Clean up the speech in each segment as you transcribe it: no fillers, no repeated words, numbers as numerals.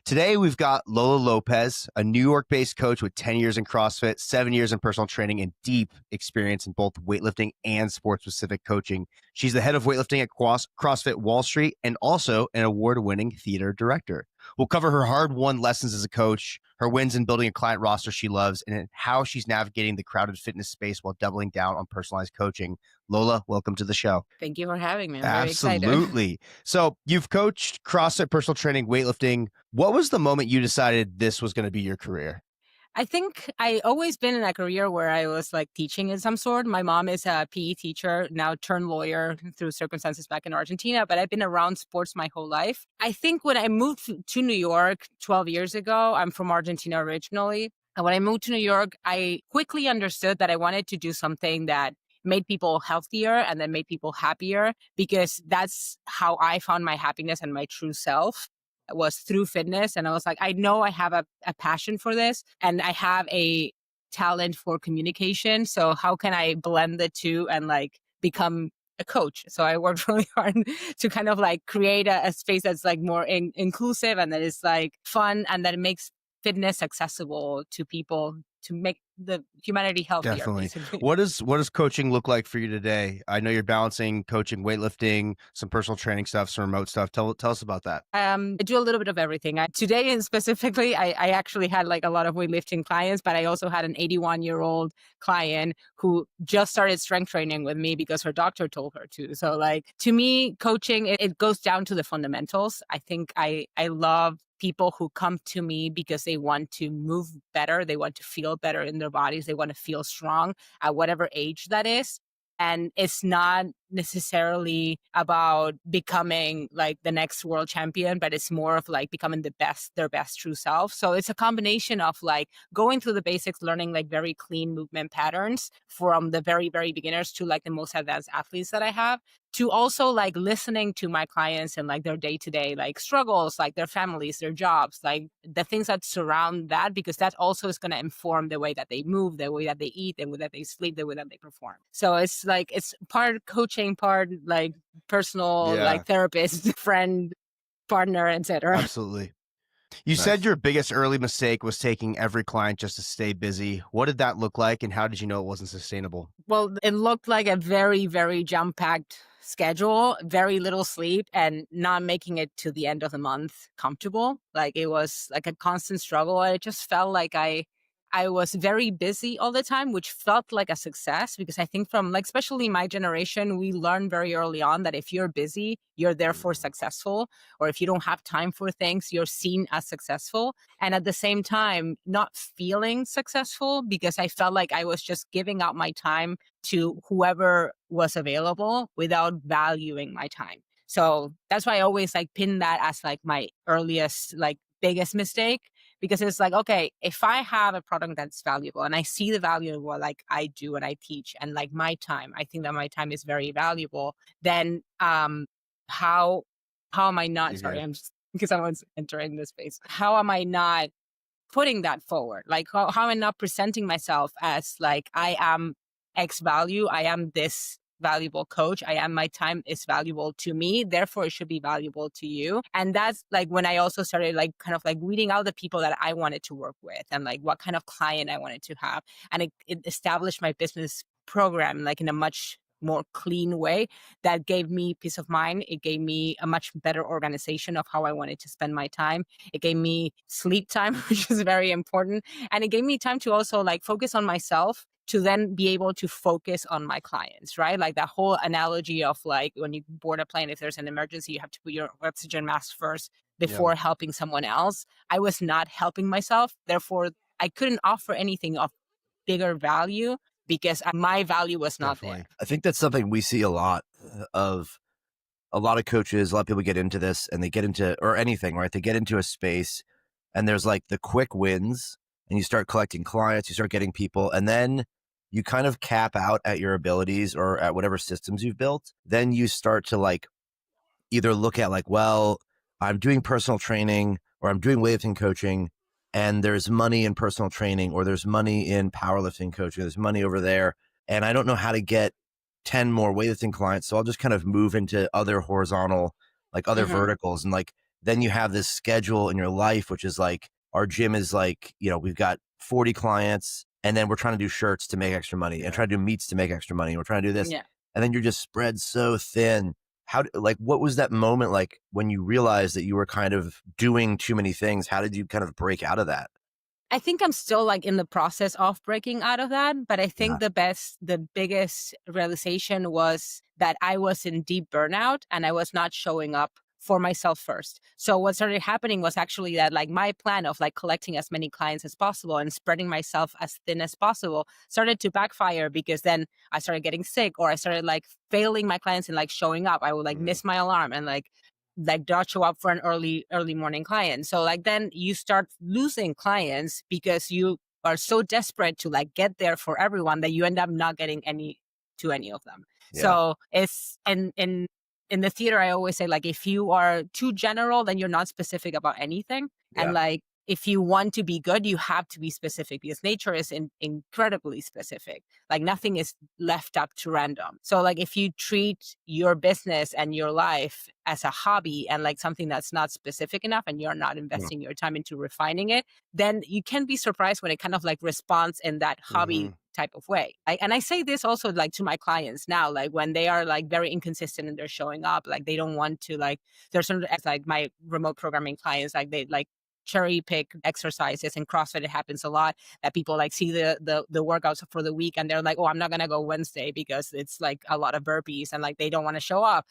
Today, we've got Lola Lopez, a New York-based coach with 10 years in CrossFit, 7 years in personal training, and deep experience in both weightlifting and sports-specific coaching. She's the head of weightlifting at CrossFit Wall Street and also an award-winning theater director. We'll cover her hard-won lessons as a coach, her wins in building a client roster she loves, and how she's navigating the crowded fitness space while doubling down on personalized coaching. Lola, welcome to the show. Thank you for having me. I'm very excited. Absolutely. So you've coached CrossFit, personal training, weightlifting. What was the moment you decided this was going to be your career? I think I always been in a career where I was like teaching in some sort. My mom is a PE teacher, now turned lawyer through circumstances back in Argentina, but I've been around sports my whole life. I think when I moved to New York 12 years ago, I'm from Argentina originally. And when I moved to New York, I quickly understood that I wanted to do something that made people healthier and that made people happier, because that's how I found my happiness and my true self was through fitness. And I was like, I know I have a passion for this and I have a talent for communication. So how can I blend the two and like become a coach? So I worked really hard to kind of like create a space that's like more inclusive and that is like fun and that it makes fitness accessible to people to make the humanity healthier. Definitely. Basically. What does coaching look like for you today? I know you're balancing coaching, weightlifting, some personal training stuff, some remote stuff. Tell us about that. I do a little bit of everything. Today, and specifically, I actually had like a lot of weightlifting clients, but I also had an 81-year-old client who just started strength training with me because her doctor told her to. So like, to me, coaching, it goes down to the fundamentals. I think I love people who come to me because they want to move better. They want to feel better in their bodies. They want to feel strong at whatever age that is. And it's not necessarily about becoming like the next world champion, but it's more of like becoming their best true self. So it's a combination of like going through the basics, learning like very clean movement patterns from the very, very beginners to like the most advanced athletes that I have, to also like listening to my clients and like their day-to-day like struggles, like their families, their jobs, like the things that surround that, because that also is going to inform the way that they move, the way that they eat, the way that they sleep, the way that they perform. So it's like, it's part coaching, part like personal, like therapist, friend, partner, etc. Absolutely. You said your biggest early mistake was taking every client just to stay busy. What did that look like and how did you know it wasn't sustainable? Well, it looked like a very, very jam-packed schedule, very little sleep, and not making it to the end of the month comfortable. Like it was like a constant struggle. I just felt like I was very busy all the time, which felt like a success, because I think from like, especially my generation, we learned very early on that if you're busy, you're therefore successful, or if you don't have time for things, you're seen as successful. And at the same time, not feeling successful, because I felt like I was just giving out my time to whoever was available without valuing my time. So that's why I always like pin that as like my earliest, like biggest mistake. Because it's like, okay, if I have a product that's valuable and I see the value in what like I do and I teach and like my time, I think that my time is very valuable, then how am I not, sorry, I'm just, because someone's entering this space. How am I not putting that forward? Like how am I not presenting myself as like, I am X value, I am this valuable coach, my time is valuable to me, therefore it should be valuable to you. And that's like when I also started like kind of like weeding out the people that I wanted to work with and like what kind of client I wanted to have. And it established my business program like in a much more clean way that gave me peace of mind. It gave me a much better organization of how I wanted to spend my time. It gave me sleep time, which is very important. And it gave me time to also like focus on myself, to then be able to focus on my clients, right? Like that whole analogy of like when you board a plane, if there's an emergency, you have to put your oxygen mask first before helping someone else. I was not helping myself. Therefore, I couldn't offer anything of bigger value because my value was not there. I think that's something we see a lot of coaches, a lot of people get into this and they get into, or anything, right? They get into a space and there's like the quick wins and you start collecting clients, you start getting people, and then you kind of cap out at your abilities or at whatever systems you've built. Then you start to like either look at like, well, I'm doing personal training or I'm doing weightlifting coaching and there's money in personal training or there's money in powerlifting coaching, there's money over there. And I don't know how to get 10 more weightlifting clients. So I'll just kind of move into other horizontal, like other verticals. And like then you have this schedule in your life, which is like, our gym is like, we've got 40 clients, and then we're trying to do shirts to make extra money, and try to do meets to make extra money. And we're trying to do this. Yeah. And then you're just spread so thin. What was that moment like when you realized that you were kind of doing too many things? How did you kind of break out of that? I think I'm still like in the process of breaking out of that, but I think the biggest realization was that I was in deep burnout and I was not showing up for myself first. So what started happening was actually that like my plan of like collecting as many clients as possible and spreading myself as thin as possible started to backfire, because then I started getting sick, or I started like failing my clients and like showing up. I would like miss my alarm and like not show up for an early morning client. So like then you start losing clients because you are so desperate to like get there for everyone that you end up not getting any of them. Yeah. So it's in the theater, I always say like, if you are too general, then you're not specific about anything. Yeah. And like, if you want to be good, you have to be specific, because nature is incredibly specific. Like nothing is left up to random. So like if you treat your business and your life as a hobby and like something that's not specific enough, and you're not investing your time into refining it, then you can be surprised when it kind of like responds in that hobby type of way. And I say this also like to my clients now, like when they are like very inconsistent and they're showing up, like they don't want to, like there's some like my remote programming clients, like they like cherry pick exercises. In CrossFit, it happens a lot that people like see the workouts for the week and they're like, oh, I'm not gonna go Wednesday because it's like a lot of burpees, and like they don't want to show up.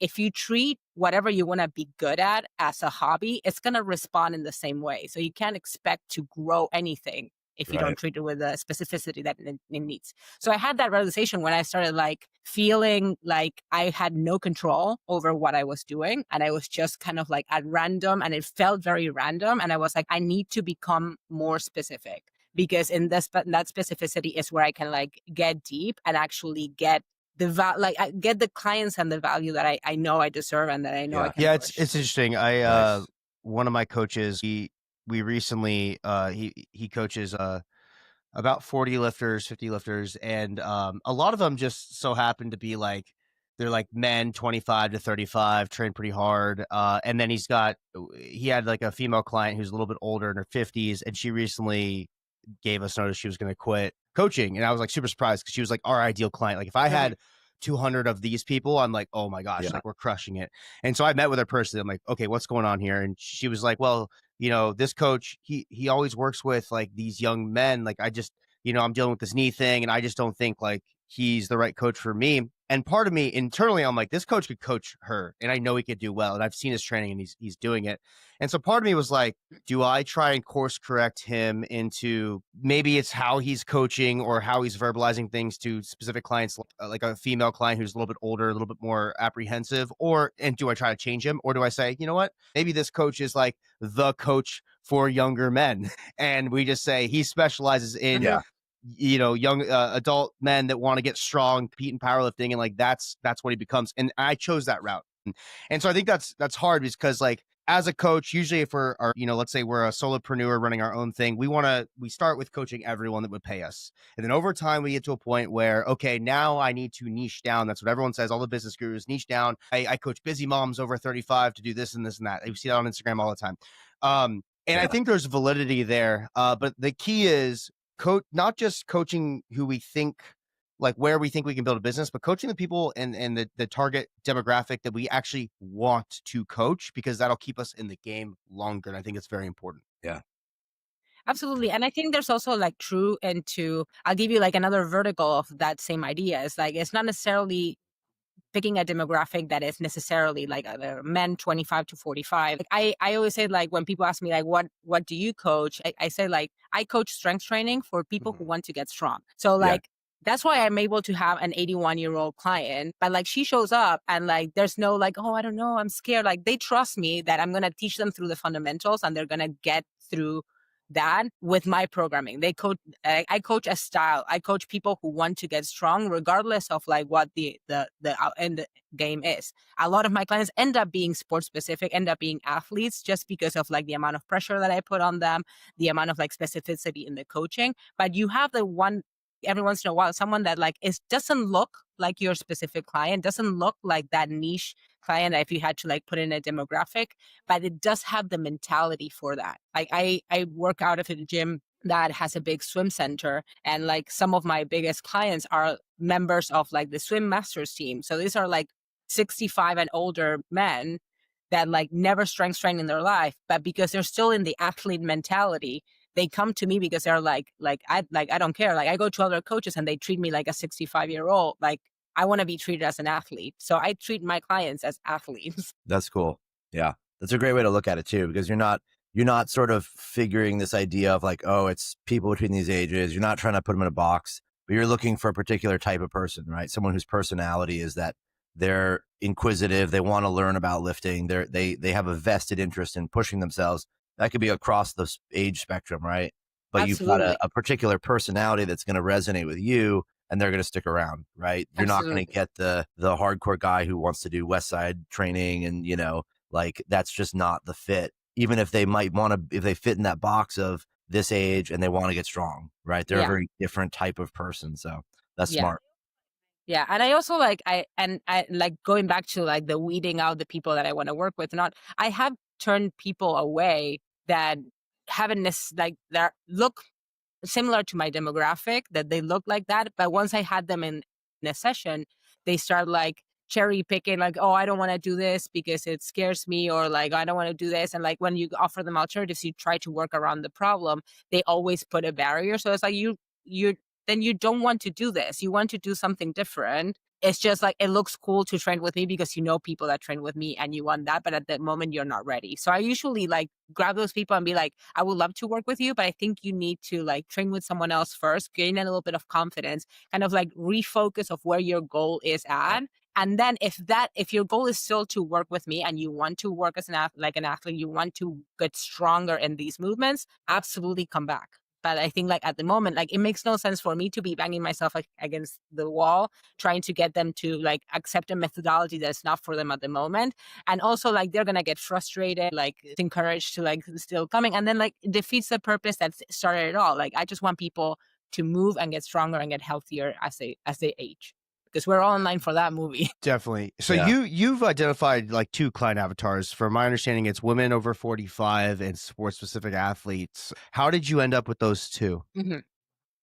If you treat whatever you want to be good at as a hobby, it's going to respond in the same way. So you can't expect to grow anything if you don't treat it with the specificity that it needs. So I had that realization when I started like feeling like I had no control over what I was doing, and I was just kind of like at random, and it felt very random. And I was like, I need to become more specific, because in that specificity is where I can like get deep and actually get I get the clients and the value that I know I deserve and that I know I can push. It's interesting. One of my coaches, we recently he coaches about 40 lifters, 50 lifters, and a lot of them just so happen to be like, they're like men 25 to 35, train pretty hard, and then he had like a female client who's a little bit older, in her 50s, and she recently gave us notice she was going to quit coaching. And I was like super surprised, because she was like our ideal client. Like if I had 200 of these people, I'm like, oh my gosh, like we're crushing it. And so I met with her personally. I'm like, okay, what's going on here? And she was like, well, this coach, he always works with like these young men. Like I just, I'm dealing with this knee thing, and I just don't think like he's the right coach for me. And part of me internally, I'm like, this coach could coach her, and I know he could do well. And I've seen his training, and he's doing it. And so part of me was like, do I try and course correct him into, maybe it's how he's coaching or how he's verbalizing things to specific clients, like a female client who's a little bit older, a little bit more apprehensive, and do I try to change him? Or do I say, you know what, maybe this coach is like the coach for younger men. And we just say he specializes in young adult men that want to get strong, compete in powerlifting, and like that's what he becomes. And I chose that route. And so I think that's hard, because like as a coach, usually if we're let's say we're a solopreneur running our own thing, we start with coaching everyone that would pay us. And then over time we get to a point where, okay, now I need to niche down. That's what everyone says, all the business gurus, niche down. I coach busy moms over 35 to do this and this and that. You see that on Instagram all the time. And I think there's validity there. But the key is not just coaching who we think, like where we think we can build a business, but coaching the people and the target demographic that we actually want to coach, because that'll keep us in the game longer. And I think it's very important. Yeah. Absolutely. And I think there's also like I'll give you like another vertical of that same idea. It's like, it's not necessarily picking a demographic that is necessarily like men 25 to 45. Like I always say, like when people ask me like, what do you coach? I say like, I coach strength training for people who want to get strong. So like, that's why I'm able to have an 81-year-old client, but like she shows up and like, there's no like, oh, I don't know, I'm scared. Like they trust me that I'm going to teach them through the fundamentals, and they're going to get through that with my programming. I coach a style. I coach people who want to get strong, regardless of like what the end game is. A lot of my clients end up being sports specific, end up being athletes, just because of like the amount of pressure that I put on them, the amount of like specificity in the coaching. But you have the one every once in a while, someone that like doesn't look like your specific client, doesn't look like that niche client if you had to like put in a demographic, but it does have the mentality for that. Like I work out of a gym that has a big swim center, and like some of my biggest clients are members of like the swim masters team. So these are like 65 and older men that like never strength trained in their life, but because they're still in the athlete mentality, they come to me because they're I don't care. Like I go to other coaches and they treat me like a 65-year-old. Like I want to be treated as an athlete. So I treat my clients as athletes. That's cool. Yeah. That's a great way to look at it too, because you're not sort of figuring this idea of like, oh, it's people between these ages. You're not trying to put them in a box, but you're looking for a particular type of person, right? Someone whose personality is that they're inquisitive. They want to learn about lifting. They have a vested interest in pushing themselves. That could be across the age spectrum, right? But you've got Absolutely. a particular personality that's going to resonate with you, and they're going to stick around, right? You're not going to Absolutely. get the hardcore guy who wants to do West Side training, and like that's just not the fit. Even if they might want to, if they fit in that box of this age and they want to get strong, right? They're a Yeah. very different type of person. So that's Yeah. smart. Yeah. And I also I like going back to like the weeding out the people that I want to work with. Not, I have turned people away that haven't like that look similar to my demographic, that they look like that. But once I had them in a session, they start like cherry picking, like, oh, I don't want to do this because it scares me, or like, I don't want to do this. And like when you offer them alternatives, you try to work around the problem. They always put a barrier. So it's like you then you don't want to do this. You want to do something different. It's just like it looks cool to train with me because you know people that train with me and you want that, but at that moment you're not ready. So I usually like grab those people and be like, I would love to work with you, but I think you need to like train with someone else first, gain a little bit of confidence, kind of like refocus of where your goal is at. And then if your goal is still to work with me and you want to work as an athlete, you want to get stronger in these movements, absolutely come back. But I think like at the moment, like it makes no sense for me to be banging myself like against the wall, trying to get them to like accept a methodology that's not for them at the moment. And also like they're gonna get frustrated, like encouraged to like still coming, and then like it defeats the purpose that started it all. Like I just want people to move and get stronger and get healthier as they age, because we're all in line for that movie. Definitely. So Yeah. you've identified like two client avatars. From my understanding, it's women over 45 and sports specific athletes. How did you end up with those two? Mhm.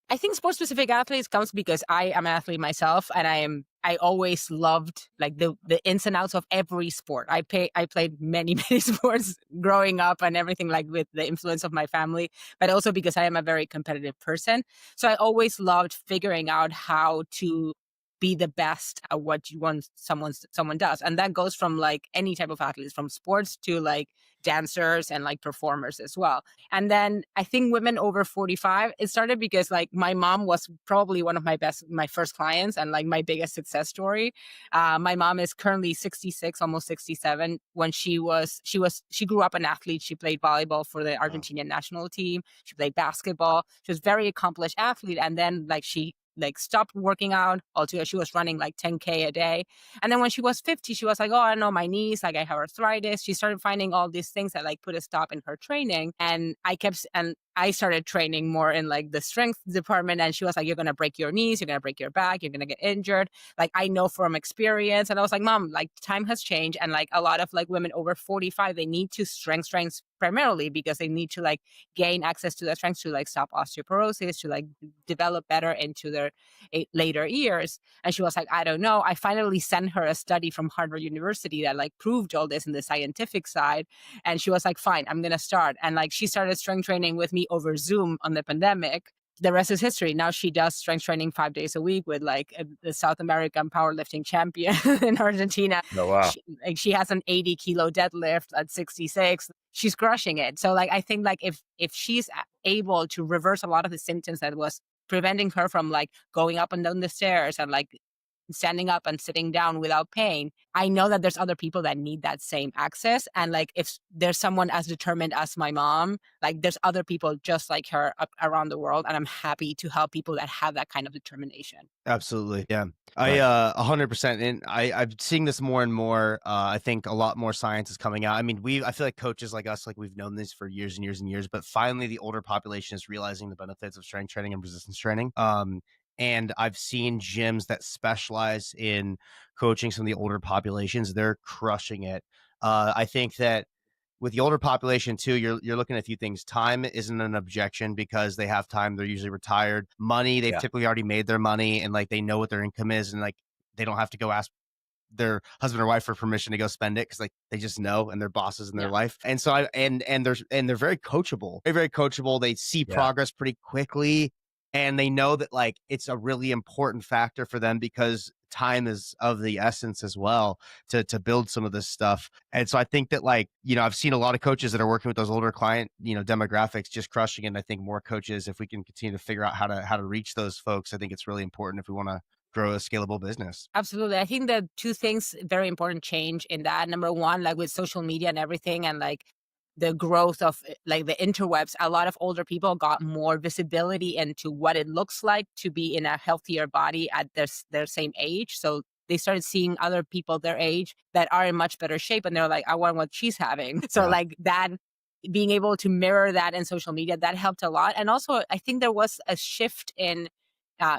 I think sports specific athletes comes because I am an athlete myself, and I always loved like the ins and outs of every sport. I played many many sports growing up and everything, like with the influence of my family, but also because I am a very competitive person. So I always loved figuring out how to be the best at what you want someone does. And that goes from like any type of athletes, from sports to like dancers and like performers as well. And then I think women over 45, it started because like my mom was probably one of my first clients and like my biggest success story. My mom is currently 66, almost 67. When she grew up an athlete. She played volleyball for the Wow. Argentinian national team. She played basketball. She was a very accomplished athlete. And then like she like stopped working out altogether. She was running like 10K a day. And then when she was 50, she was like, oh, I know my knees, like I have arthritis. She started finding all these things that like put a stop in her training. And I started training more in like the strength department. And she was like, you're going to break your knees, you're going to break your back, you're going to get injured. Like I know from experience. And I was like, Mom, like time has changed. And like a lot of like women over 45, they need to strength primarily because they need to like gain access to their strength to like stop osteoporosis, to like develop better into their later years. And she was like, I don't know. I finally sent her a study from Harvard University that like proved all this in the scientific side. And she was like, fine, I'm going to start. And like she started strength training with me over Zoom on the pandemic. The rest is history. Now she does strength training 5 days a week with like the South American powerlifting champion in Argentina. Oh, wow. She has an 80-kilo deadlift at 66. She's crushing it. So like I think like if she's able to reverse a lot of the symptoms that was preventing her from like going up and down the stairs and like standing up and sitting down without pain, I know that there's other people that need that same access. And like if there's someone as determined as my mom, like there's other people just like her around the world, and I'm happy to help people that have that kind of determination. Absolutely. Yeah. Right. 100%. And I'm seeing this more and more. I think a lot more science is coming out. I mean, I feel like coaches like us, like we've known this for years and years and years, but finally the older population is realizing the benefits of strength training and resistance training. And I've seen gyms that specialize in coaching some of the older populations. They're crushing it. I think that with the older population too, you're looking at a few things. Time isn't an objection because they have time. They're usually retired. Money, they've Yeah. typically already made their money and like they know what their income is and like they don't have to go ask their husband or wife for permission to go spend it because like they just know and they're bosses in their Yeah. life. And so they're very coachable, very, very coachable. They see Yeah. progress pretty quickly and they know that like it's a really important factor for them because time is of the essence as well to build some of this stuff. And so I think that like, I've seen a lot of coaches that are working with those older client, demographics just crushing it. And I think more coaches, if we can continue to figure out how to reach those folks, I think it's really important if we want to grow a scalable business. Absolutely. I think that two things very important change in that. Number one, like with social media and everything, and like the growth of like the interwebs, a lot of older people got more visibility into what it looks like to be in a healthier body at their same age. So they started seeing other people their age that are in much better shape, and they're like, I want what she's having. So Yeah. like that, being able to mirror that in social media, that helped a lot. And also, I think there was a shift in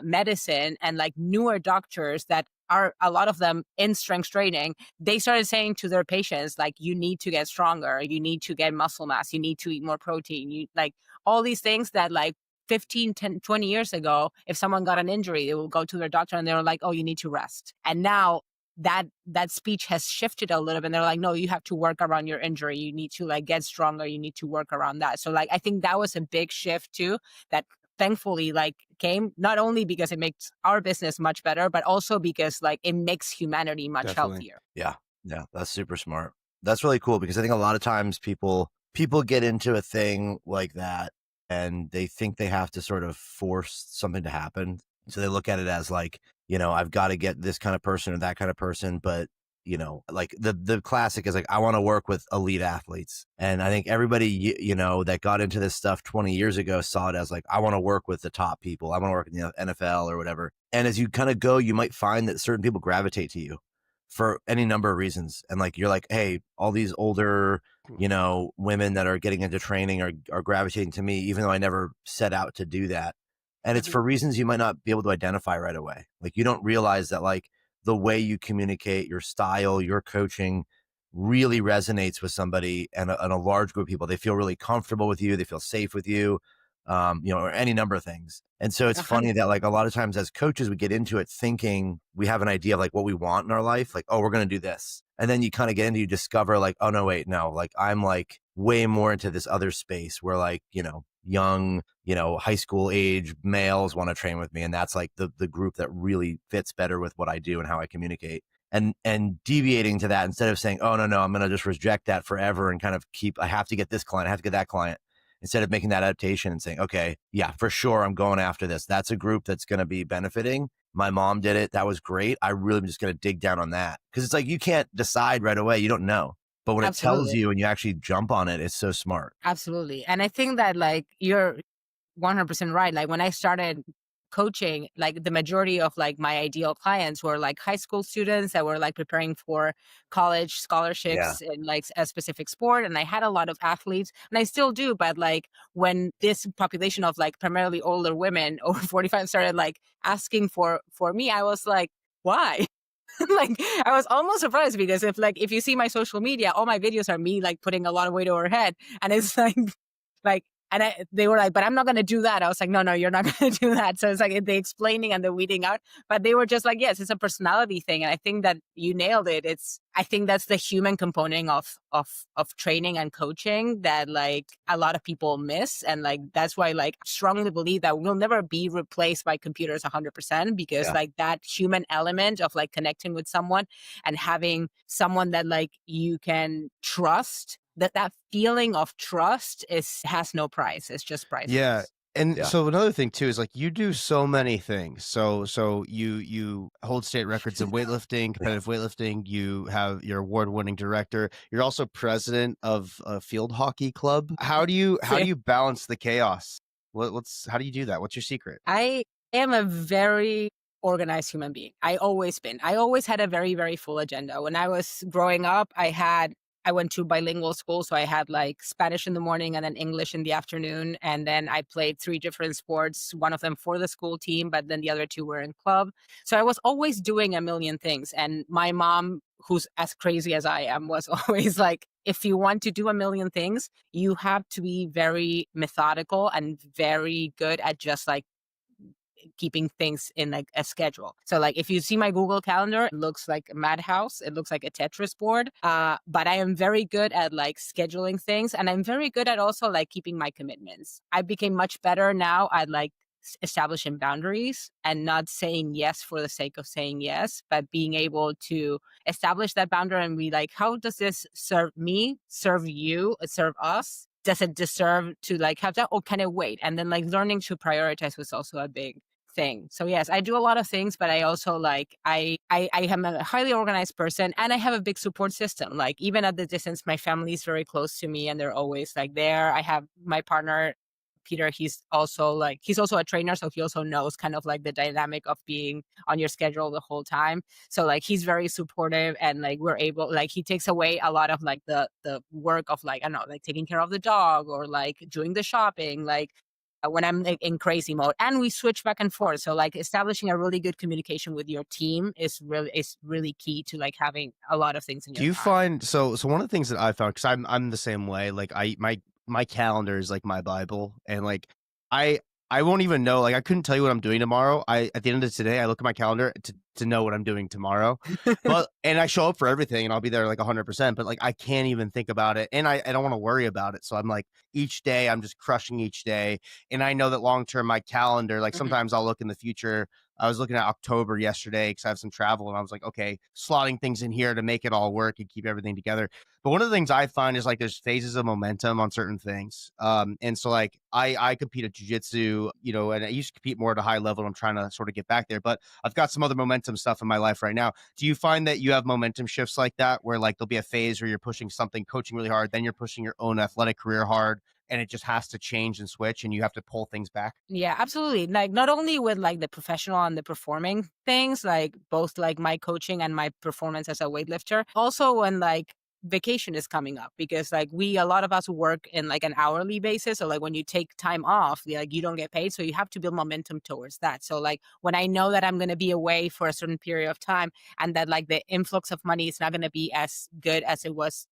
medicine and like newer doctors that are a lot of them in strength training. They started saying to their patients, like, you need to get stronger, you need to get muscle mass, you need to eat more protein, you like all these things that like 15, 10, 20 years ago, if someone got an injury, they will go to their doctor and they're like, oh, you need to rest. And now that speech has shifted a little bit. And they're like, no, you have to work around your injury. You need to like get stronger. You need to work around that. So like, I think that was a big shift too, that thankfully like came not only because it makes our business much better, but also because like it makes humanity much Definitely. healthier. Yeah. Yeah. That's super smart. That's really cool because I think a lot of times people get into a thing like that and they think they have to sort of force something to happen. So they look at it as like, I've got to get this kind of person or that kind of person. But, like the classic is like, I want to work with elite athletes. And I think everybody, that got into this stuff 20 years ago saw it as like, I want to work with the top people. I want to work in the NFL or whatever. And as you kind of go, you might find that certain people gravitate to you for any number of reasons. And like, you're like, hey, all these older, women that are getting into training are gravitating to me, even though I never set out to do that. And it's for reasons you might not be able to identify right away. Like you don't realize that like the way you communicate, your style, your coaching really resonates with somebody and a large group of people. They feel really comfortable with you. They feel safe with you, or any number of things. And so it's funny that like a lot of times as coaches, we get into it thinking we have an idea of like what we want in our life. Like, oh, we're going to do this. And then you kind of get into, you discover like, oh no, wait, no, like I'm like way more into this other space where like, young, high school age males want to train with me. And that's like the group that really fits better with what I do and how I communicate. And deviating to that instead of saying, oh, no, I'm going to just reject that forever and kind of I have to get this client, I have to get that client. Instead of making that adaptation and saying, okay, yeah, for sure, I'm going after this. That's a group that's going to be benefiting. My mom did it. That was great. I really am just going to dig down on that. Because it's like, you can't decide right away. You don't know. But when it tells you and you actually jump on it, it's so smart. Absolutely. And I think that like you're 100% right. Like when I started coaching, like the majority of like my ideal clients were like high school students that were like preparing for college scholarships in like a specific sport. And I had a lot of athletes and I still do. But like when this population of like primarily older women over 45 started like asking for me, I was like, why? Like I was almost surprised because if you see my social media, all my videos are me like putting a lot of weight over head. And it's like, and they were like, but I'm not going to do that. I was like, no, you're not going to do that. So it's like the explaining and the weeding out, but they were just like, yes, it's a personality thing. And I think that you nailed it. I think that's the human component of training and coaching that like a lot of people miss. And like, that's why like I strongly believe that we'll never be replaced by computers 100% because like that human element of like connecting with someone and having someone that like you can trust, that feeling of trust has no price. It's just priceless. Yeah. And so another thing too is like you do so many things. So you hold state records in weightlifting, competitive weightlifting. You're award-winning director. You're also president of a field hockey club. How do you balance the chaos? How do you do that? What's your secret? I am a very organized human being. I always had a very, very full agenda. When I was growing up, I had I went to bilingual school. So I had like Spanish in the morning and then English in the afternoon. And then I played 3 different sports, one of them for the school team, but then the other 2 were in club. So I was always doing a million things. And my mom, who's as crazy as I am, was always like, if you want to do a million things, you have to be very methodical and very good at just like keeping things in like a schedule. So like if you see my Google Calendar, it looks like a madhouse. It looks like a Tetris board. But I am very good at like scheduling things, and I'm very good at also like keeping my commitments. I became much better now at like establishing boundaries and not saying yes for the sake of saying yes, but being able to establish that boundary and be like, how does this serve me, serve you, serve us? Does it deserve to like have that, or can it wait? And then like learning to prioritize was also a big thing. So yes, I do a lot of things, but I also like I am a highly organized person, and I have a big support system. Like even at the distance, my family is very close to me and they're always like there. I have my partner Peter, he's also a trainer, so he also knows kind of like the dynamic of being on your schedule the whole time. So like he's very supportive, and like we're able, like he takes away a lot of like the work of like, I don't know, like taking care of the dog or like doing the shopping, like when I'm like in crazy mode, and we switch back and forth. So like establishing a really good communication with your team is really key to like having a lot of things in your Do you time. find so one of the things that I found, because I'm the same way, like my calendar is like my Bible, and like I I won't even know, like I couldn't tell you what I'm doing tomorrow. I At the end of today, I look at my calendar to know what I'm doing tomorrow. But and I show up for everything and I'll be there like 100%, but like I can't even think about it, and I don't want to worry about it. So I'm like each day I'm just crushing each day, and I know that long term my calendar, like Mhm. sometimes I'll look in the future. I was looking at October yesterday because I have some travel, and I was like, okay, slotting things in here to make it all work and keep everything together. But one of the things I find is like there's phases of momentum on certain things. And so like I compete at jujitsu, you know, and I used to compete more at a high level. I'm trying to sort of get back there, but I've got some other momentum stuff in my life right now. Do you find that you have momentum shifts like that, where like there'll be a phase where you're pushing something, coaching really hard, then you're pushing your own athletic career hard, and it just has to change and switch, and you have to pull things back? Yeah, absolutely. Like not only with like the professional and the performing things, like both like my coaching and my performance as a weightlifter, also when like vacation is coming up, because like a lot of us work in like an hourly basis. So like when you take time off, like you don't get paid. So you have to build momentum towards that. So like when I know that I'm going to be away for a certain period of time, and that like the influx of money is not going to be as good as it was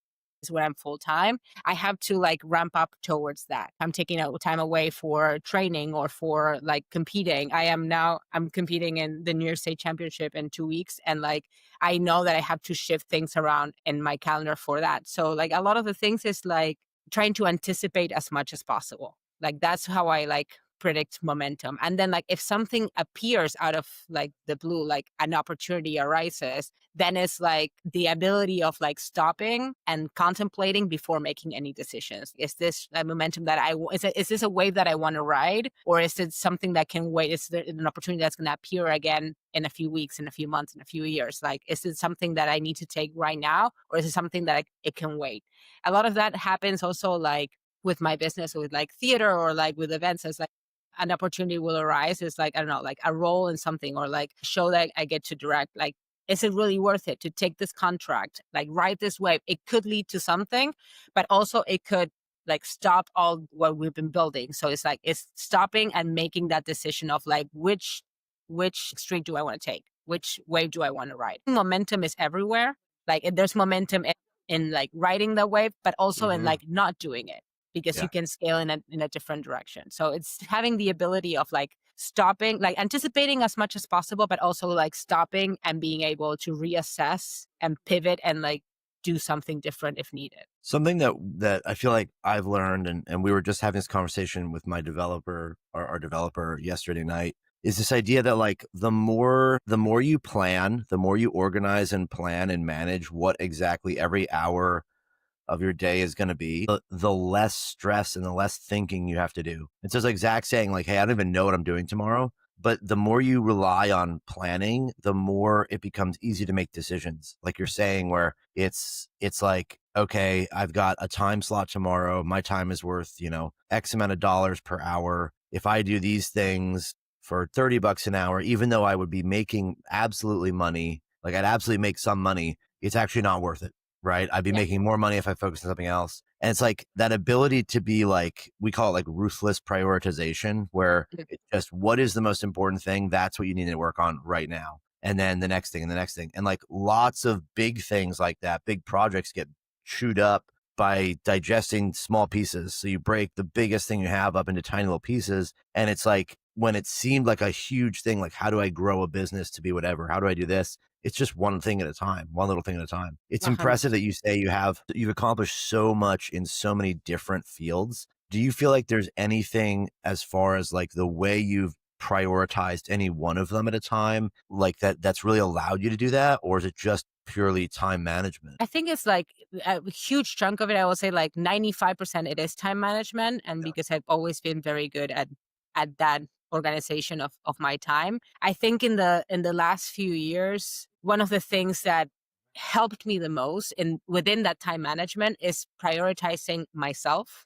when I'm full time, I have to like ramp up towards that. I'm taking time away for training or for like competing. I'm competing in the New York State Championship in 2 weeks. And like, I know that I have to shift things around in my calendar for that. So like a lot of the things is like trying to anticipate as much as possible. Like that's how I like predict momentum. And then like if something appears out of like the blue, like an opportunity arises, then it's like the ability of like stopping and contemplating before making any decisions. Is this a momentum that is this a wave that I want to ride, or is it something that can wait? Is there an opportunity that's going to appear again in a few weeks, in a few months, in a few years? Like, is it something that I need to take right now, or is it something that it can wait? A lot of that happens also like with my business, with like theater or like with events. It's like an opportunity will arise. It's like, I don't know, like a role in something, or like a show that I get to direct. Like, is it really worth it to take this contract, like ride this wave? It could lead to something, but also it could like stop all what we've been building. So it's like, it's stopping and making that decision of like, which street do I want to take? Which wave do I want to ride? Momentum is everywhere. Like there's momentum in like riding the wave, but also in like not doing it, because Yeah. you can scale in a different direction. So it's having the ability of like stopping, like anticipating as much as possible, but also like stopping and being able to reassess and pivot and like do something different if needed. Something that I feel like I've learned, and we were just having this conversation with my developer, our developer yesterday night, is this idea that like the more you plan, the more you organize and plan and manage what exactly every hour of your day is going to be, the less stress and the less thinking you have to do. And so it's like Zach saying like, hey, I don't even know what I'm doing tomorrow. But the more you rely on planning, the more it becomes easy to make decisions. Like you're saying, where it's like, okay, I've got a time slot tomorrow. My time is worth, X amount of dollars per hour. If I do these things for $30 an hour, even though I would be making absolutely money, like I'd absolutely make some money, it's actually not worth it. right? I'd be Yeah. making more money if I focused on something else. And it's like that ability to be like, we call it like ruthless prioritization, where it's just what is the most important thing? That's what you need to work on right now. And then the next thing and the next thing. And like lots of big things like that, big projects get chewed up by digesting small pieces. So you break the biggest thing you have up into tiny little pieces. And it's like when it seemed like a huge thing, like how do I grow a business to be whatever? How do I do this? It's just one thing at a time, one little thing at a time. It's impressive 100%. that you say you've accomplished so much in so many different fields. Do you feel like there's anything as far as like the way you've prioritized any one of them at a time, like that's really allowed you to do that? Or is it just purely time management? I think it's like a huge chunk of it. I would say like 95% it is time management. And Yeah. because I've always been very good at that organization of my time. I think in the last few years, one of the things that helped me the most within that time management is prioritizing myself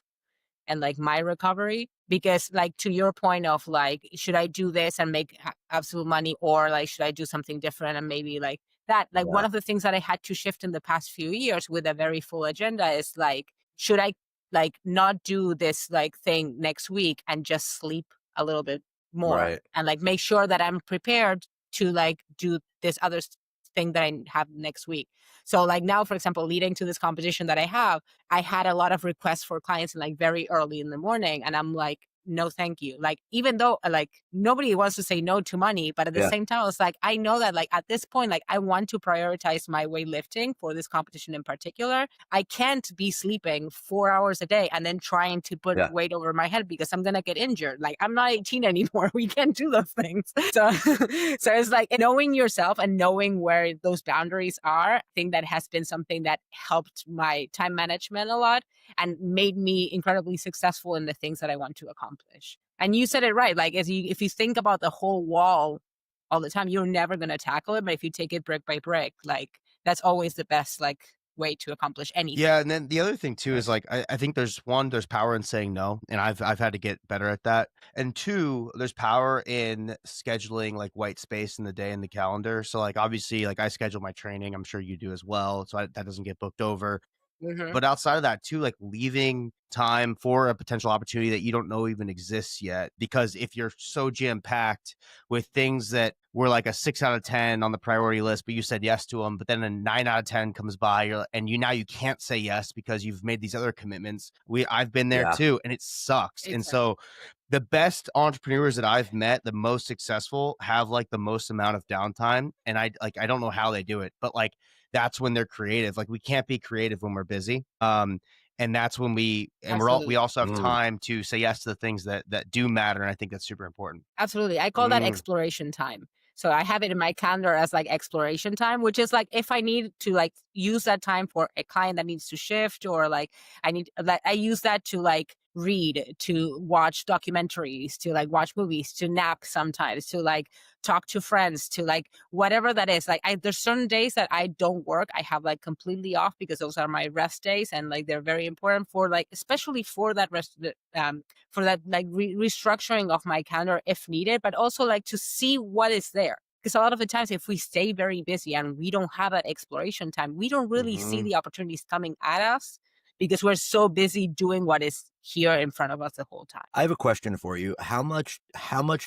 and like my recovery, because like to your point of like, should I do this and make absolute money, or like should I do something different and maybe like that, like Yeah. one of the things that I had to shift in the past few years with a very full agenda is like, should I like not do this like thing next week and just sleep a little bit more Right. and like make sure that I'm prepared to like do this other thing that I have next week. So like now, for example, leading to this competition that I had a lot of requests for clients like very early in the morning. And I'm like, no, thank you. Like, even though like nobody wants to say no to money, but at the Yeah. same time, it's like, I know that like at this point, like I want to prioritize my weightlifting for this competition in particular. I can't be sleeping 4 hours a day and then trying to put Yeah. weight over my head because I'm going to get injured. Like I'm not 18 anymore. We can't do those things. So, so it's like knowing yourself and knowing where those boundaries are. I think that has been something that helped my time management a lot and made me incredibly successful in the things that I want to accomplish. And you said it right. Like if you think about the whole wall all the time, you're never going to tackle it. But if you take it brick by brick, like that's always the best like way to accomplish anything. Yeah, and then the other thing too is like I think there's power in saying no, and I've had to get better at that. And two, there's power in scheduling like white space in the day in the calendar. So like obviously like I schedule my training, I'm sure you do as well, so that doesn't get booked over. Mm-hmm. But outside of that too, like leaving time for a potential opportunity that you don't know even exists yet. Because if you're so jam-packed with things that were like a 6 out of 10 on the priority list, but you said yes to them, but then a 9 out of 10 comes by, and now you can't say yes because you've made these other commitments. I've been there Yeah. too, and it sucks. And Exactly. so the best entrepreneurs that I've met, the most successful, have like the most amount of downtime. And I don't know how they do it, but like that's when they're creative. Like we can't be creative when we're busy. And that's when we Absolutely. also have Mm. time to say yes to the things that do matter. And I think that's super important. Absolutely. I call that Mm. exploration time. So I have it in my calendar as like exploration time, which is like if I need to like use that time for a client that needs to shift, or like I use that to like read, to watch documentaries, to like watch movies, to nap sometimes, to like talk to friends, to like whatever that is. Like there's certain days that I don't work. I have like completely off because those are my rest days, and like they're very important for like, especially for that rest for that like restructuring of my calendar if needed, but also like to see what is there. Because a lot of the times, if we stay very busy and we don't have that exploration time, we don't really see Mhm. the opportunities coming at us because we're so busy doing what is here in front of us the whole time. I have a question for you. How much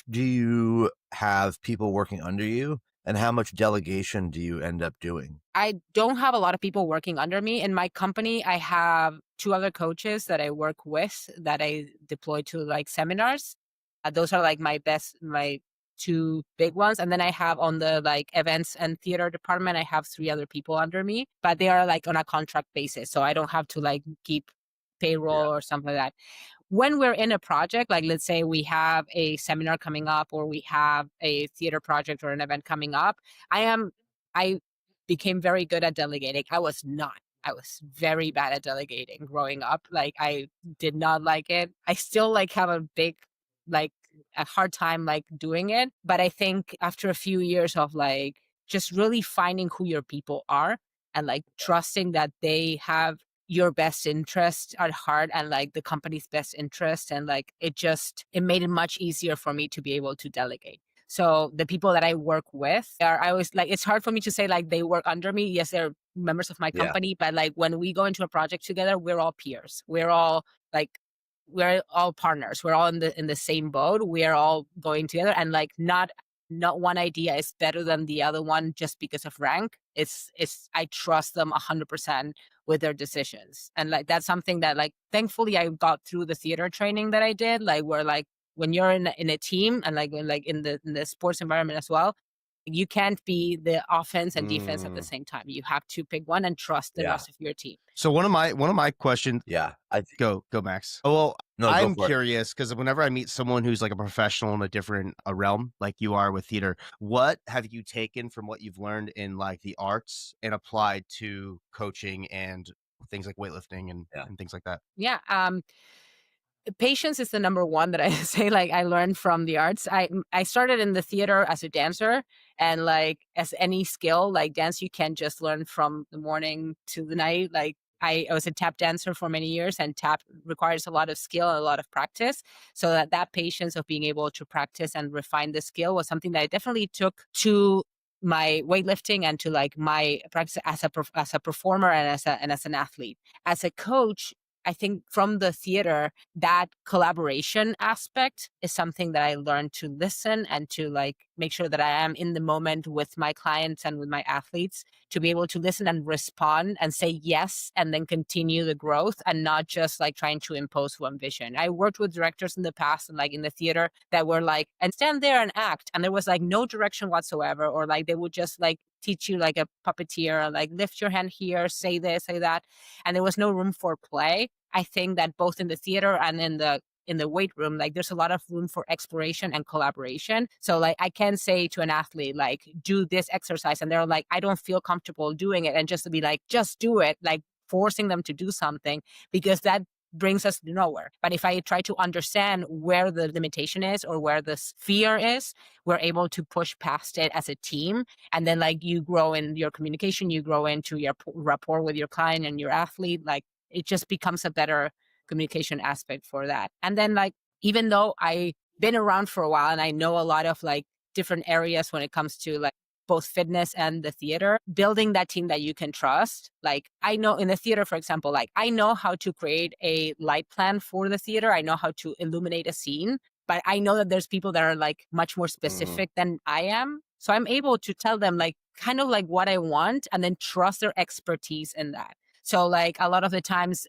do you have people working under you, and how much delegation do you end up doing? I don't have a lot of people working under me. In my company, I have 2 other coaches that I work with that I deploy to like seminars. Those are like my 2 big ones. And then I have on the like events and theater department, I have 3 other people under me, but they are like on a contract basis. So I don't have to like keep payroll or something like that. When we're in a project, like let's say we have a seminar coming up or we have a theater project or an event coming up, I became very good at delegating. I was not. I was very bad at delegating growing up. Like I did not like it. I still like have like a hard time like doing it. But I think after a few years of like just really finding who your people are and like trusting that they have your best interest at heart and like the company's best interest, and like it made it much easier for me to be able to delegate. So the people that I work with I always like, it's hard for me to say like they work under me. Yes, they're members of my Yeah. company, but like when we go into a project together, we're all peers. We're all partners. We're all in the same boat. We're all going together, and like not one idea is better than the other one just because of rank. It's I trust them 100% with their decisions, and like that's something that like thankfully I got through the theater training that I did. Like where like when you're in a team and like when, like in the sports environment as well, you can't be the offense and defense at the same time. You have to pick one and trust the Yeah. rest of your team. So one of my questions. Yeah. Go Max. Oh, well, No, go I'm for it. curious because whenever I meet someone who's like a professional in a different realm, like you are with theater, what have you taken from what you've learned in like the arts and applied to coaching and things like weightlifting and things like that? Yeah. Patience is the number one that I say like I learned from the arts. I started in the theater as a dancer, and like as any skill, like dance you can just learn from the morning to the night. Like I was a tap dancer for many years, and tap requires a lot of skill and a lot of practice. So that patience of being able to practice and refine the skill was something that I definitely took to my weightlifting and to like my practice as a performer and as an athlete. As a coach, I think from the theater, that collaboration aspect is something that I learned to listen and to like make sure that I am in the moment with my clients and with my athletes, to be able to listen and respond and say yes and then continue the growth and not just like trying to impose one vision. I worked with directors in the past and like in the theater that were like, and stand there and act. And there was like no direction whatsoever, or like they would just like teach you like a puppeteer, like lift your hand here, say this, say that. And there was no room for play. I think that both in the theater and in the weight room, like there's a lot of room for exploration and collaboration. So like I can say to an athlete, like, do this exercise, and they're like, I don't feel comfortable doing it. And just to be like, just do it, like forcing them to do something, because that brings us to nowhere. But if I try to understand where the limitation is or where the fear is, we're able to push past it as a team. And then like you grow in your communication, you grow into your rapport with your client and your athlete. Like it just becomes a better communication aspect for that. And then like, even though I've been around for a while and I know a lot of like different areas when it comes to like both fitness and the theater, building that team that you can trust. Like I know in the theater, for example, like I know how to create a light plan for the theater. I know how to illuminate a scene, but I know that there's people that are like much more specific than I am. So I'm able to tell them like kind of like what I want and then trust their expertise in that. So like a lot of the times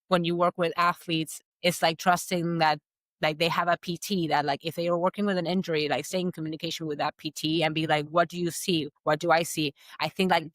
when you work with athletes, it's like trusting that like they have a PT that like if they are working with an injury, like stay in communication with that PT and be like, what do you see? What do I see? I think like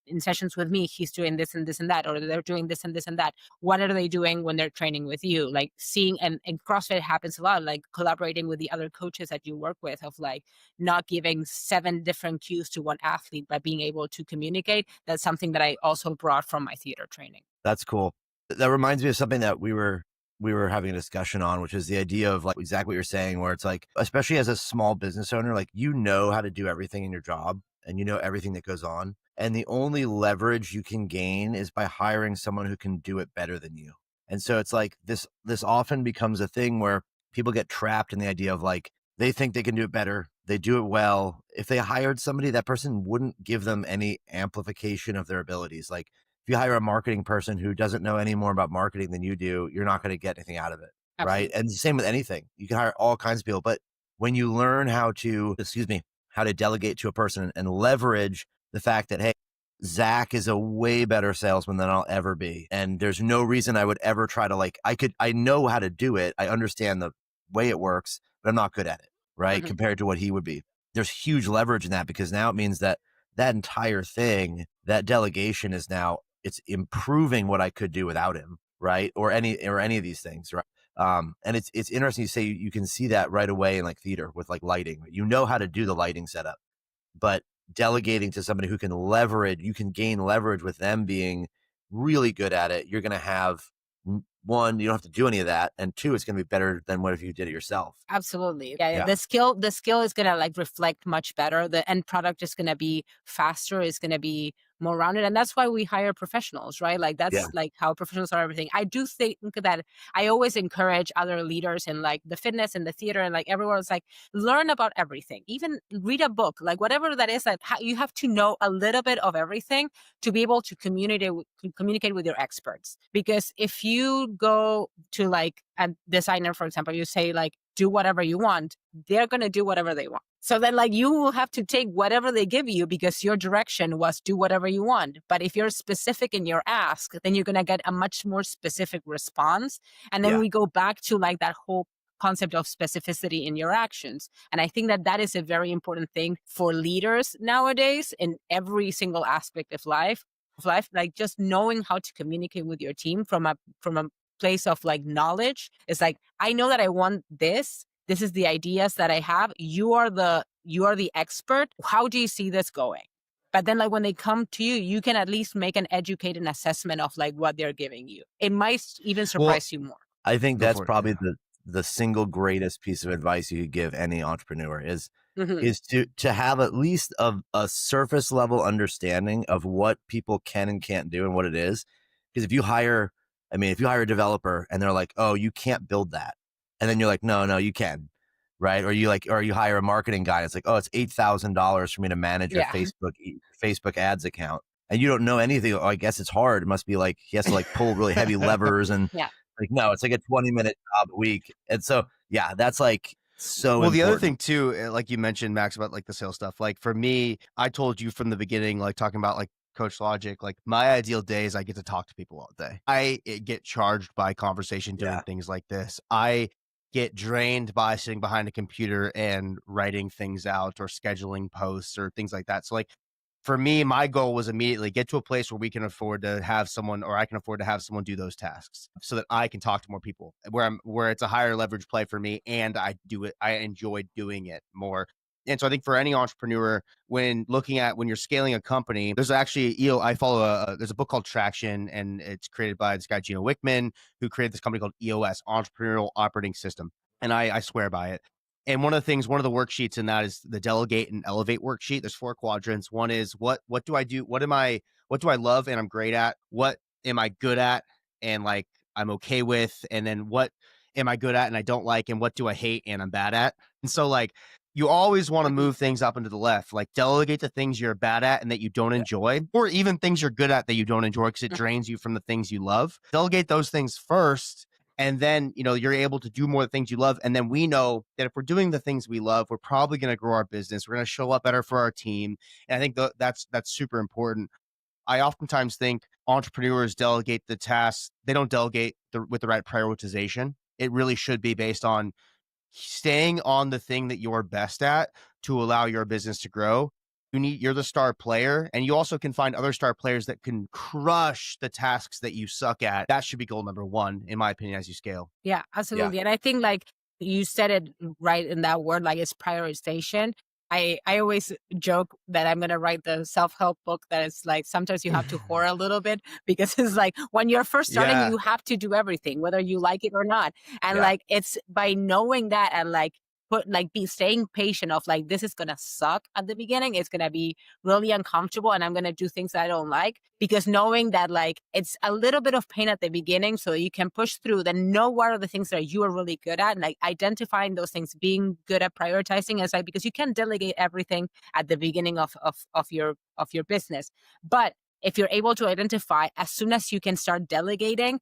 in sessions with me, he's doing this and this and that, or they're doing this and this and that. What are they doing when they're training with you? Like seeing, and CrossFit happens a lot, like collaborating with the other coaches that you work with, of like not giving 7 different cues to one athlete, but being able to communicate. That's something that I also brought from my theater training. That's cool. That reminds me of something that we were having a discussion on, which is the idea of like exactly what you're saying, where it's like, especially as a small business owner, like, you know how to do everything in your job and you know everything that goes on. And the only leverage you can gain is by hiring someone who can do it better than you. And so it's like this often becomes a thing where people get trapped in the idea of like, they think they can do it better. They do it well. If they hired somebody, that person wouldn't give them any amplification of their abilities. Like, if you hire a marketing person who doesn't know any more about marketing than you do, you're not going to get anything out of it. Absolutely. Right. And the same with anything. You can hire all kinds of people, but when you learn how to delegate to a person and leverage the fact that, hey, Zach is a way better salesman than I'll ever be. And there's no reason I would ever try to like, I know how to do it. I understand the way it works, but I'm not good at it. Right. Compared to what he would be. There's huge leverage in that, because now it means that entire thing, that delegation is now, it's improving what I could do without him, right? Or any of these things, right? And it's interesting you say you can see that right away in like theater with like lighting. You know how to do the lighting setup, but delegating to somebody who can leverage, you can gain leverage with them being really good at it. You're going to have, one, you don't have to do any of that, and 2, it's going to be better than what if you did it yourself. Absolutely. Yeah. The skill is going to like reflect much better. The end product is going to be faster, is going to be more rounded. And that's why we hire professionals, right? Like that's Yeah. like how professionals are everything. I do think that I always encourage other leaders in like the fitness and the theater and like everywhere. It's like learn about everything, even read a book, like whatever that is, that you have to know a little bit of everything to be able to communicate with your experts. Because if you go to like a designer, for example, you say like, do whatever you want, they're going to do whatever they want. So then like you will have to take whatever they give you because your direction was do whatever you want. But if you're specific in your ask, then you're going to get a much more specific response. And then we go back to like that whole concept of specificity in your actions. And I think that that is a very important thing for leaders nowadays in every single aspect of life, like just knowing how to communicate with your team from a place of like knowledge. It's like, I know that I want this. This is the ideas that I have. You are the expert. How do you see this going? But then like when they come to you, you can at least make an educated assessment of like what they're giving you. It might even surprise you more. I think Go that's for it, probably yeah. the single greatest piece of advice you could give any entrepreneur is Mhm. to have at least a surface level understanding of what people can and can't do and what it is. Because if you hire a developer and they're like, oh, you can't build that, and then you're like, no, you can, right? Or you hire a marketing guy, it's like, oh, it's $8,000 for me to manage a Yeah. Facebook ads account, and you don't know anything. Oh, I guess it's hard. It must be like he has to like pull really heavy levers and Yeah. like, no, it's like a 20-minute job a week. And so, yeah, that's like so Well, the other important. thing too, like you mentioned, Max, about like the sales stuff. Like for me, I told you from the beginning, like talking about like Coach Logic, like my ideal day is I get to talk to people all day. I get charged by conversation doing Yeah. things like this. I get drained by sitting behind a computer and writing things out or scheduling posts or things like that. So like for me, my goal was immediately get to a place where we can afford to have someone, or I can afford to have someone do those tasks so that I can talk to more people where it's a higher leverage play for me. And I enjoy doing it more. And so I think for any entrepreneur, when you're scaling a company, there's actually, I follow there's a book called Traction, and it's created by this guy, Gino Wickman, who created this company called EOS, Entrepreneurial Operating System. And I swear by it. And one of the worksheets in that is the Delegate and Elevate worksheet. There's 4 quadrants. One is what do I do? What do I love and I'm great at? What am I good at and like I'm okay with? And then what am I good at and I don't like? And what do I hate and I'm bad at? And so like you always want to move things up into the left, like delegate the things you're bad at and that you don't enjoy, or even things you're good at that you don't enjoy because it drains you from the things you love. Delegate those things first. And then, you're able to do more things you love. And then we know that if we're doing the things we love, we're probably going to grow our business. We're going to show up better for our team. And I think that's super important. I oftentimes think entrepreneurs delegate the tasks. They don't delegate with the right prioritization. It really should be based on staying on the thing that you're best at to allow your business to grow. You're the star player, and you also can find other star players that can crush the tasks that you suck at. That should be goal number 1, in my opinion, as you scale. Yeah, absolutely. And I think like you said it right in that word, like it's prioritization. I always joke that I'm going to write the self-help book that is like, sometimes you have to whore a little bit because it's like when you're first starting, Yeah. you have to do everything, whether you like it or not. And Yeah. like, it's by knowing that and like, be staying patient of like, this is going to suck at the beginning. It's going to be really uncomfortable and I'm going to do things that I don't like, because knowing that like it's a little bit of pain at the beginning so you can push through, then know what are the things that you are really good at and like identifying those things, being good at prioritizing is like, because you can delegate everything at the beginning of your business. But if you're able to identify as soon as you can start delegating,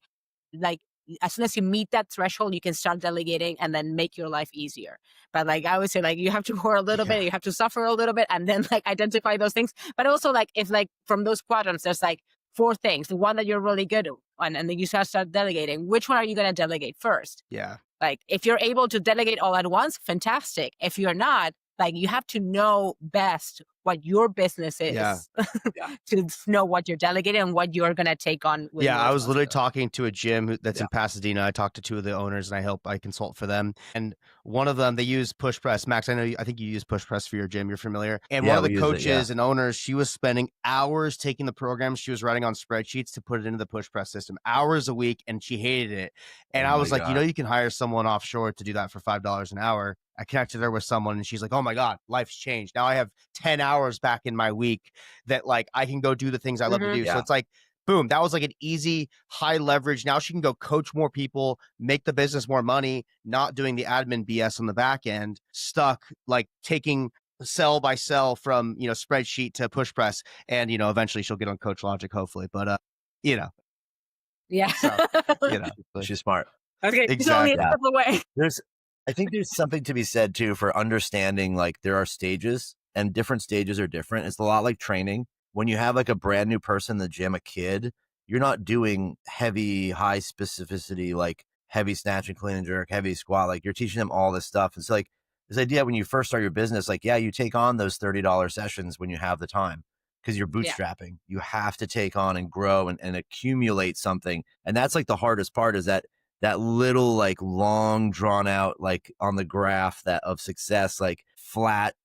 like as soon as you meet that threshold, you can start delegating and then make your life easier. But like I would say, like you have to work a little bit, you have to suffer a little bit, and then like identify those things. But also like if like from those quadrants, there's like 4 things, the one that you're really good on, and then you start delegating. Which one are you going to delegate first? Yeah. Like if you're able to delegate all at once, fantastic. If you're not, like you have to know best what your business is to know what you're delegating and what you're going to take on with more I was literally responsibility. talking to a gym that's in Pasadena. I talked to 2 of the owners and I consult for them. And one of them, they use push press. Max, I think you use push press for your gym. You're familiar. And one of the coaches and owners, she was spending hours taking the programs she was writing on spreadsheets to put it into the push press system, hours a week. And she hated it. And I was like, you can hire someone offshore to do that for $5 an hour. I connected her with someone and she's like, oh my God, life's changed. Now I have 10 hours back in my week that like I can go do the things I love to do. So Yeah. it's like, boom, that was like an easy, high leverage. Now she can go coach more people, make the business more money, not doing the admin BS on the back end, stuck like taking cell by cell from, spreadsheet to push press. And, eventually she'll get on Coach Logic, hopefully. But, Yeah. so, She's smart. Okay. It's Exactly. only a step away. I think there's something to be said too for understanding like there are stages and different stages are different. It's a lot like training. When you have like a brand new person in the gym, a kid, you're not doing heavy, high specificity, like heavy snatch and clean and jerk, heavy squat. Like you're teaching them all this stuff. It's like this idea when you first start your business, like, yeah, you take on those $30 sessions when you have the time because you're bootstrapping. You have to take on and grow and accumulate something. And that's like the hardest part is that little like long drawn out like on the graph that of success, like flat,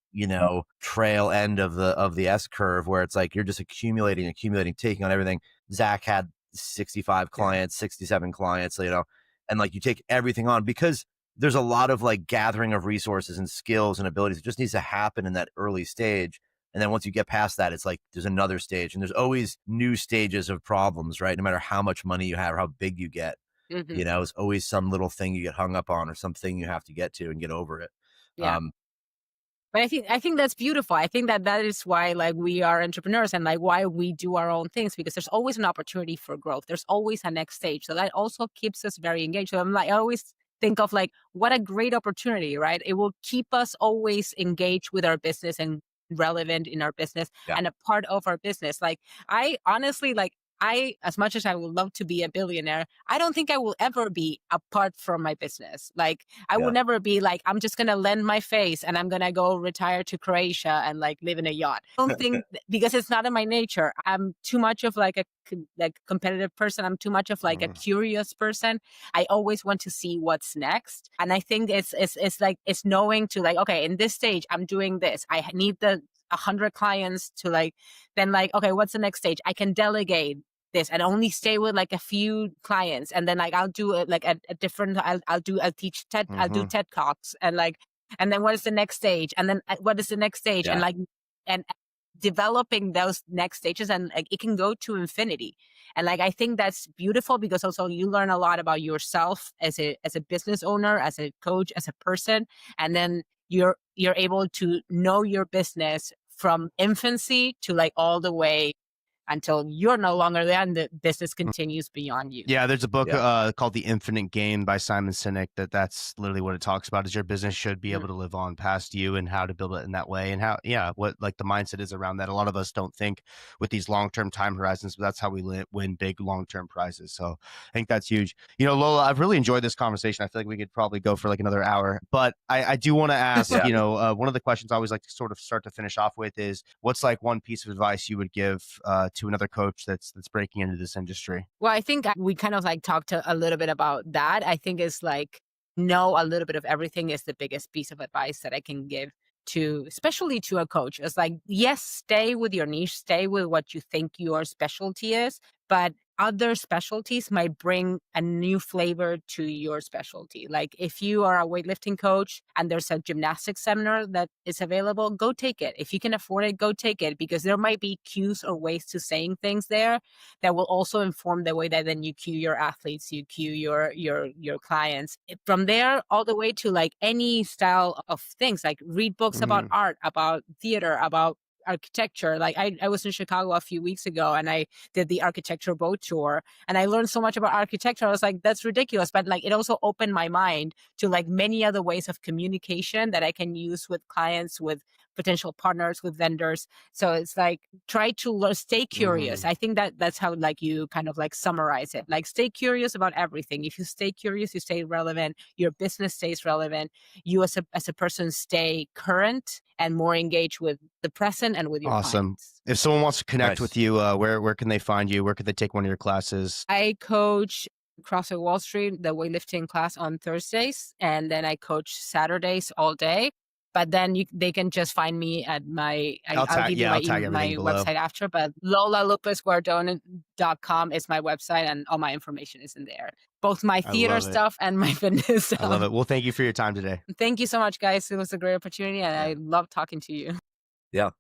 trail end of the S curve where it's like you're just accumulating, taking on everything. Zach had 65 clients, 67 clients, and like you take everything on because there's a lot of like gathering of resources and skills and abilities. It just needs to happen in that early stage. And then once you get past that, it's like there's another stage and there's always new stages of problems, right? No matter how much money you have or how big you get. It's always some little thing you get hung up on or something you have to get to and get over it. Yeah. But I think that's beautiful. I think that is why like we are entrepreneurs and like why we do our own things, because there's always an opportunity for growth. There's always a next stage. So that also keeps us very engaged. So I'm like, I always think of like, what a great opportunity, right? It will keep us always engaged with our business and relevant in our business and a part of our business. Like I honestly as much as I would love to be a billionaire, I don't think I will ever be apart from my business. Like I will never be like, I'm just going to lend my face and I'm going to go retire to Croatia and like live in a yacht. I don't think because it's not in my nature. I'm too much of like a competitive person. I'm too much of like a curious person. I always want to see what's next. And I think it's knowing to like, okay, in this stage, I'm doing this. I need 100 clients to like, then like, okay, what's the next stage? I can delegate this and only stay with like a few clients. And then like, I'll do it like a different, I'll teach TED, I'll do TED Talks and like, and then what is the next stage? And then what is the next stage? And like, and developing those next stages and like, it can go to infinity. And like, I think that's beautiful because also you learn a lot about yourself as a business owner, as a coach, as a person. And then you're able to know your business from infancy to like all the way until you're no longer there and the business continues beyond you. Yeah, there's a book called The Infinite Game by Simon Sinek that's literally what it talks about is your business should be able to live on past you and how to build it in that way and how, what like the mindset is around that. A lot of us don't think with these long-term time horizons, but that's how we win big long-term prizes. So I think that's huge. Lola, I've really enjoyed this conversation. I feel like we could probably go for like another hour, but I do want to ask, one of the questions I always like to sort of start to finish off with is what's like one piece of advice you would give to another coach that's breaking into this industry? Well, I think we kind of like talked a little bit about that. I think it's like know a little bit of everything is the biggest piece of advice that I can give to, especially to a coach. It's like, yes, stay with your niche, stay with what you think your specialty is, but other specialties might bring a new flavor to your specialty. Like if you are a weightlifting coach and there's a gymnastics seminar that is available, go take it. If you can afford it, go take it, because there might be cues or ways to saying things there that will also inform the way that then you cue your athletes, you cue your clients. From there all the way to like any style of things, like read books about art, about theater, about architecture. Like I was in Chicago a few weeks ago and I did the architecture boat tour and I learned so much about architecture. I was like, that's ridiculous. But like, it also opened my mind to like many other ways of communication that I can use with clients, with potential partners, with vendors. So it's like, try to stay curious. I think that's how like you kind of like summarize it. Like stay curious about everything. If you stay curious, you stay relevant, your business stays relevant. You as a person stay current and more engaged with the present and with your clients. If someone wants to connect with you, where can they find you? Where could they take one of your classes? I coach CrossFit Wall Street, the weightlifting class on Thursdays, and then I coach Saturdays all day. But then they can just find me at my, I'll give you my website after, but lolalopezguardon.com is my website and all my information is in there. Both my theater stuff and my fitness stuff. I love it. Well, thank you for your time today. Thank you so much, guys. It was a great opportunity and I love talking to you. Yeah.